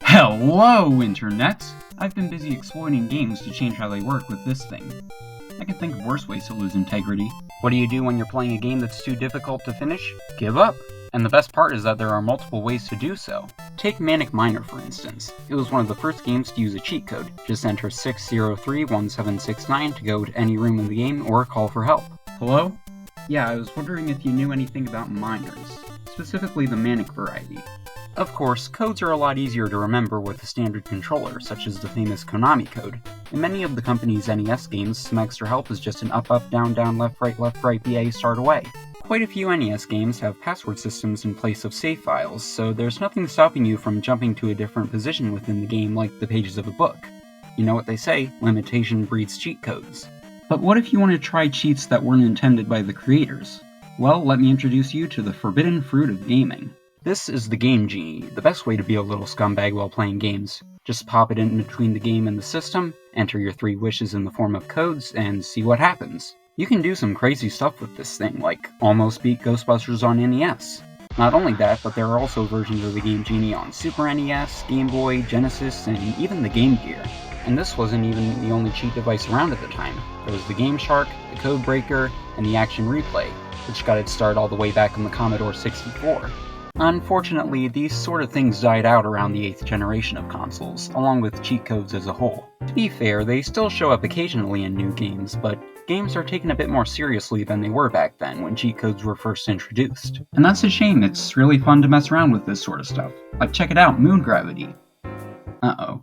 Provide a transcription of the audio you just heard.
Hello, Internet! I've been busy exploiting games to change how they work with this thing. I can think of worse ways to lose integrity. What do you do when you're playing a game that's too difficult to finish? Give up! And the best part is that there are multiple ways to do so. Take Manic Miner for instance. It was one of the first games to use a cheat code. Just enter 6031769 to go to any room in the game or call for help. Hello? Yeah, I was wondering if you knew anything about miners, specifically the Manic variety. Of course, codes are a lot easier to remember with a standard controller, such as the famous Konami code. In many of the company's NES games, some extra help is just an up up down down left right BA start away. Quite a few NES games have password systems in place of save files, so there's nothing stopping you from jumping to a different position within the game like the pages of a book. You know what they say, limitation breeds cheat codes. But what if you want to try cheats that weren't intended by the creators? Well, let me introduce you to the forbidden fruit of gaming. This is the Game Genie, the best way to be a little scumbag while playing games. Just pop it in between the game and the system, enter your 3 wishes in the form of codes, and see what happens. You can do some crazy stuff with this thing, like almost beat Ghostbusters on NES. Not only that, but there are also versions of the Game Genie on Super NES, Game Boy, Genesis, and even the Game Gear. And this wasn't even the only cheat device around at the time. There was the Game Shark, the Code Breaker, and the Action Replay, which got its start all the way back on the Commodore 64. Unfortunately, these sort of things died out around the 8th generation of consoles, along with cheat codes as a whole. To be fair, they still show up occasionally in new games, but games are taken a bit more seriously than they were back then when cheat codes were first introduced. And that's a shame. It's really fun to mess around with this sort of stuff. Like, check it out, Moon Gravity. Uh-oh.